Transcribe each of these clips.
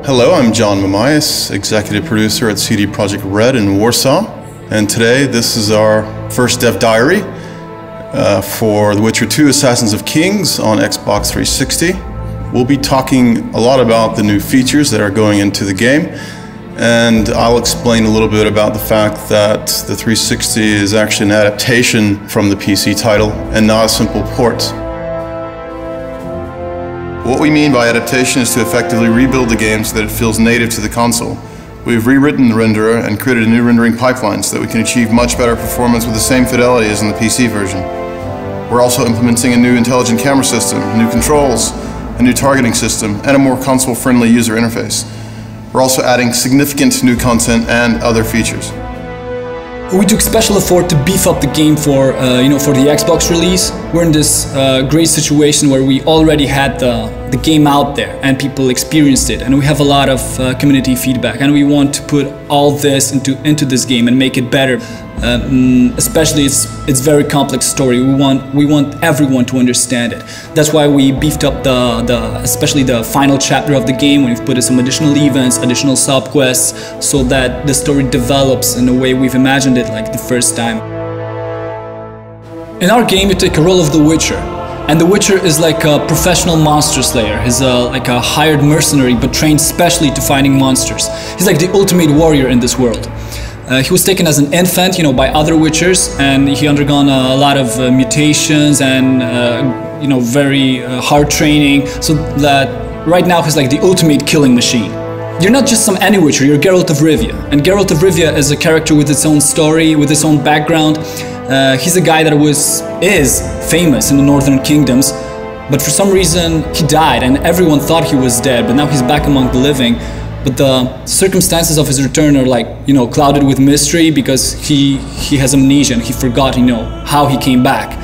Hello, I'm John Mamias, executive producer at CD Projekt Red in Warsaw, and today this is our first dev diary for The Witcher 2 Assassins of Kings on Xbox 360. We'll be talking a lot about the new features that are going into the game, and I'll explain a little bit about the fact that the 360 is actually an adaptation from the PC title and not a simple port. What we mean by adaptation is to effectively rebuild the game so that it feels native to the console. We've rewritten the renderer and created a new rendering pipeline so that we can achieve much better performance with the same fidelity as in the PC version. We're also implementing a new intelligent camera system, new controls, a new targeting system, and a more console-friendly user interface. We're also adding significant new content and other features. We took special effort to beef up the game for the Xbox release. We're in this great situation where we already had the game out there and people experienced it, and we have a lot of community feedback, and we want to put all this into this game and make it better. Especially it's very complex story. We want everyone to understand it. That's why we beefed up especially the final chapter of the game. We've put in some additional events, additional sub-quests, so that the story develops in the way we've imagined it like the first time. In our game you take a role of the Witcher, and the Witcher is like a professional monster slayer. He's like a hired mercenary but trained specially to fighting monsters. He's like the ultimate warrior in this world. He was taken as an infant, by other Witchers, and he undergone a lot of mutations and very hard training, so that right now he's like the ultimate killing machine. You're not just some any Witcher, you're Geralt of Rivia, and Geralt of Rivia is a character with its own story, with its own background. He's a guy that is famous in the Northern Kingdoms, but for some reason he died, and everyone thought he was dead, but now he's back among the living. But the circumstances of his return are clouded with mystery, because he has amnesia and he forgot how he came back.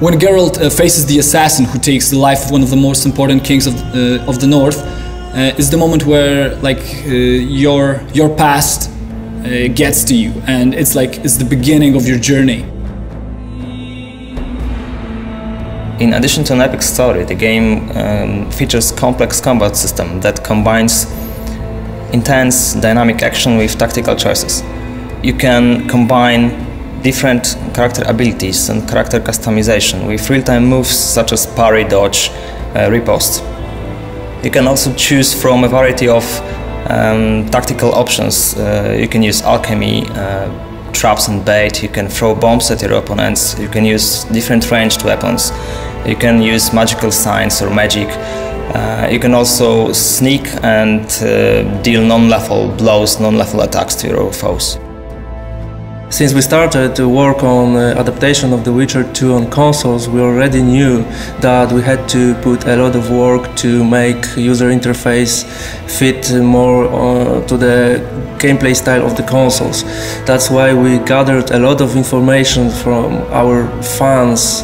When Geralt faces the assassin who takes the life of one of the most important kings of the North, is the moment where your past gets to you, and it's the beginning of your journey. In addition to an epic story, the game features complex combat system that combines intense dynamic action with tactical choices. You can combine different character abilities and character customization with real-time moves such as parry, dodge, riposte. You can also choose from a variety of tactical options. You can use alchemy, traps and bait, you can throw bombs at your opponents, you can use different ranged weapons, you can use magical signs or magic. You can also sneak and deal non-lethal blows, non-lethal attacks to your foes. Since we started to work on adaptation of The Witcher 2 on consoles, we already knew that we had to put a lot of work to make user interface fit more to the gameplay style of the consoles. That's why we gathered a lot of information from our fans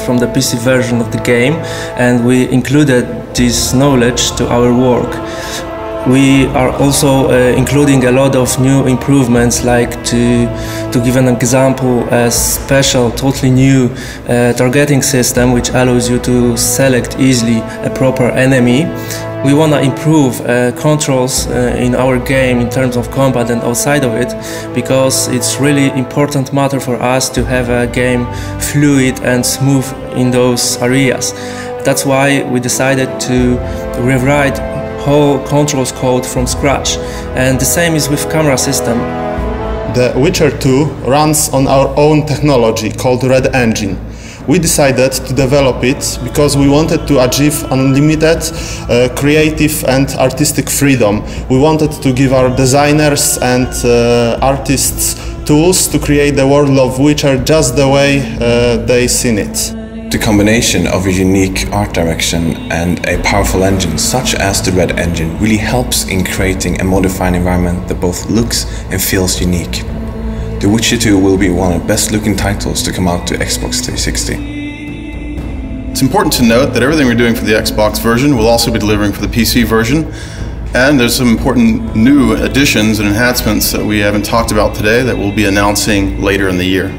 from the PC version of the game, and we included this knowledge to our work. We are also including a lot of new improvements, like to give an example, a special, totally new targeting system which allows you to select easily a proper enemy. We want to improve controls in our game in terms of combat and outside of it, because it's really important matter for us to have a game fluid and smooth in those areas. That's why we decided to rewrite whole controls code from scratch, and the same is with camera system. The Witcher 2 runs on our own technology called Red Engine. We decided to develop it because we wanted to achieve unlimited creative and artistic freedom. We wanted to give our designers and artists tools to create the world of Witcher just the way they seen it. The combination of a unique art direction and a powerful engine such as the Red Engine really helps in creating a modifying environment that both looks and feels unique. The Witcher 2 will be one of the best looking titles to come out to Xbox 360. It's important to note that everything we're doing for the Xbox version will also be delivering for the PC version, and there's some important new additions and enhancements that we haven't talked about today that we'll be announcing later in the year.